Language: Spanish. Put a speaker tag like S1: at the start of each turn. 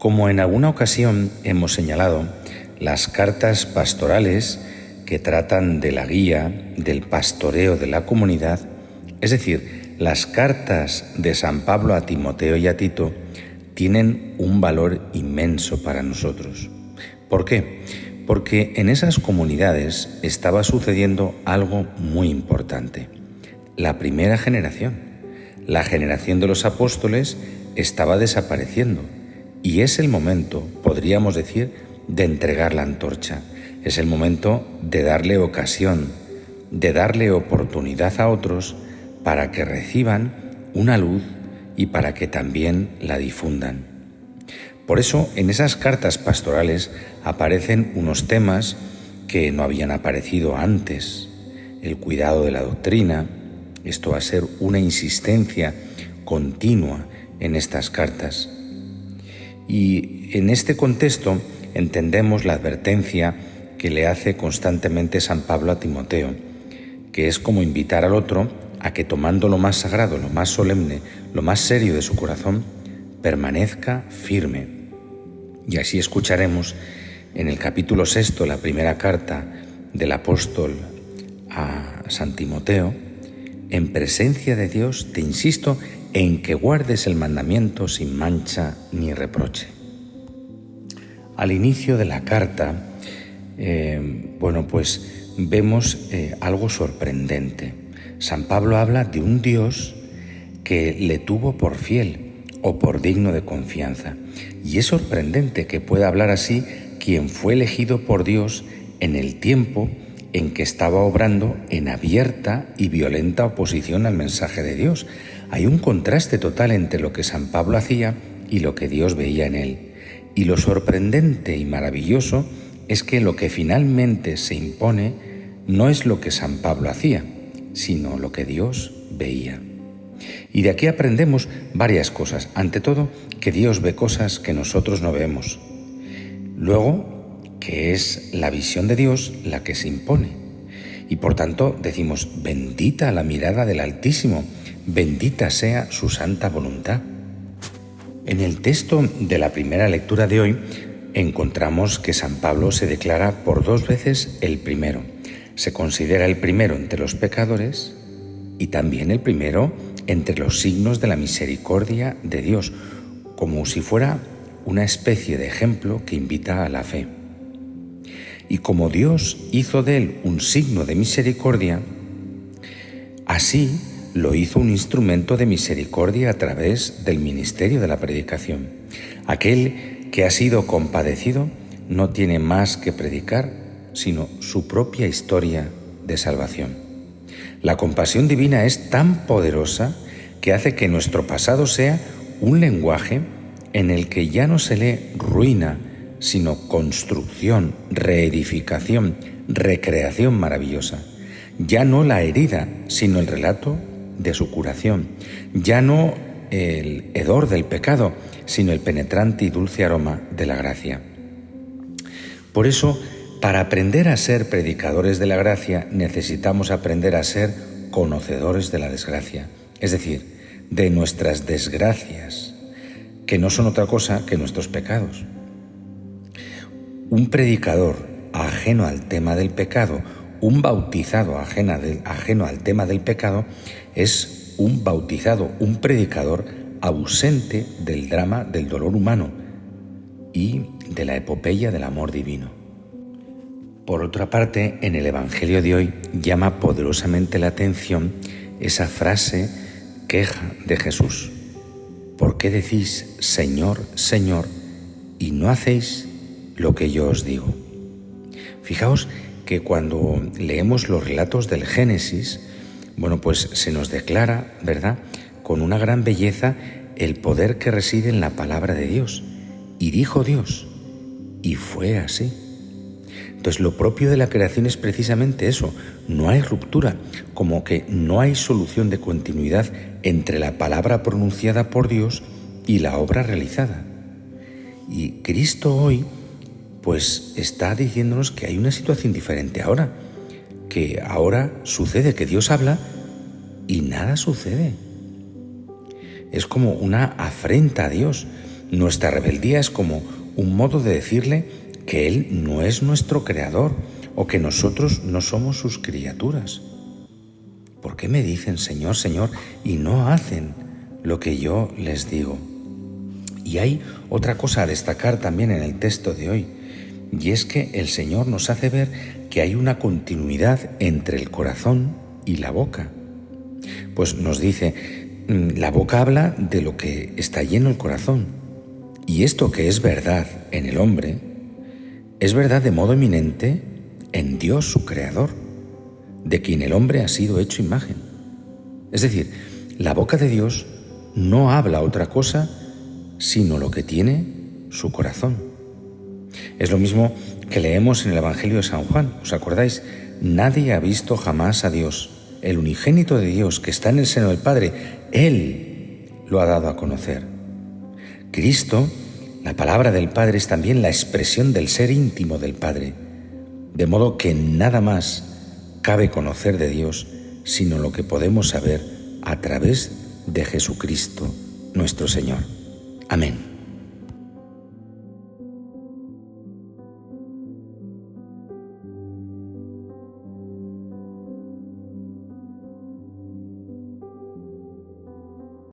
S1: Como en alguna ocasión hemos señalado, las cartas pastorales que tratan de la guía, del pastoreo de la comunidad, es decir, las cartas de San Pablo a Timoteo y a Tito, tienen un valor inmenso para nosotros. ¿Por qué? Porque en esas comunidades estaba sucediendo algo muy importante. La primera generación, la generación de los apóstoles, estaba desapareciendo y es el momento, podríamos decir, de entregar la antorcha. Es el momento de darle ocasión, de darle oportunidad a otros para que reciban una luz y para que también la difundan. Por eso, en esas cartas pastorales aparecen unos temas que no habían aparecido antes. El cuidado de la doctrina, esto va a ser una insistencia continua en estas cartas. Y en este contexto entendemos la advertencia que le hace constantemente San Pablo a Timoteo, que es como invitar al otro a que, tomando lo más sagrado, lo más solemne, lo más serio de su corazón, permanezca firme. Y así escucharemos en el capítulo 6, la primera carta del apóstol a San Timoteo: en presencia de Dios te insisto en que guardes el mandamiento sin mancha ni reproche. Al inicio de la carta, vemos algo sorprendente. San Pablo habla de un Dios que le tuvo por fiel o por digno de confianza. Y es sorprendente que pueda hablar así quien fue elegido por Dios en el tiempo en que estaba obrando en abierta y violenta oposición al mensaje de Dios. Hay un contraste total entre lo que San Pablo hacía y lo que Dios veía en él. Y lo sorprendente y maravilloso es que lo que finalmente se impone no es lo que San Pablo hacía, sino lo que Dios veía. Y de aquí aprendemos varias cosas. Ante todo, que Dios ve cosas que nosotros no vemos. Luego, que es la visión de Dios la que se impone. Y por tanto decimos: bendita la mirada del Altísimo, bendita sea su santa voluntad. En el texto de la primera lectura de hoy encontramos que San Pablo se declara por 2 veces el primero. Se considera el primero entre los pecadores y también el primero entre los signos de la misericordia de Dios, como si fuera una especie de ejemplo que invita a la fe. Y como Dios hizo de él un signo de misericordia, así lo hizo un instrumento de misericordia a través del ministerio de la predicación. Aquel que ha sido compadecido no tiene más que predicar, sino su propia historia de salvación. La compasión divina es tan poderosa que hace que nuestro pasado sea un lenguaje en el que ya no se lee ruina, sino construcción, reedificación, recreación maravillosa. Ya no la herida, sino el relato de su curación. Ya no el hedor del pecado, sino el penetrante y dulce aroma de la gracia. Por eso, para aprender a ser predicadores de la gracia, necesitamos aprender a ser conocedores de la desgracia, es decir, de nuestras desgracias, que no son otra cosa que nuestros pecados. Un predicador ajeno al tema del pecado, un bautizado ajeno al tema del pecado, es un bautizado, un predicador ausente del drama del dolor humano y de la epopeya del amor divino. Por otra parte, en el Evangelio de hoy llama poderosamente la atención esa frase queja de Jesús: ¿por qué decís Señor, Señor, y no hacéis lo que yo os digo? Fijaos que cuando leemos los relatos del Génesis, se nos declara, ¿verdad?, con una gran belleza el poder que reside en la palabra de Dios. Y dijo Dios, y fue así. Entonces, lo propio de la creación es precisamente eso: no hay ruptura, como que no hay solución de continuidad entre la palabra pronunciada por Dios y la obra realizada. Y Cristo hoy está diciéndonos que hay una situación diferente ahora, que ahora sucede que Dios habla y nada sucede. Es como una afrenta a Dios. Nuestra rebeldía es como un modo de decirle que Él no es nuestro creador o que nosotros no somos sus criaturas. ¿Por qué me dicen Señor, Señor y no hacen lo que yo les digo? Y hay otra cosa a destacar también en el texto de hoy, y es que el Señor nos hace ver que hay una continuidad entre el corazón y la boca. Pues nos dice, la boca habla de lo que está lleno el corazón, y esto que es verdad en el hombre, es verdad de modo eminente en Dios, su creador, de quien el hombre ha sido hecho imagen. Es decir, la boca de Dios no habla otra cosa sino lo que tiene su corazón. Es lo mismo que leemos en el Evangelio de San Juan. ¿Os acordáis? Nadie ha visto jamás a Dios. El unigénito de Dios que está en el seno del Padre, Él lo ha dado a conocer. Cristo, la palabra del Padre, es también la expresión del ser íntimo del Padre, de modo que nada más cabe conocer de Dios sino lo que podemos saber a través de Jesucristo, nuestro Señor. Amén.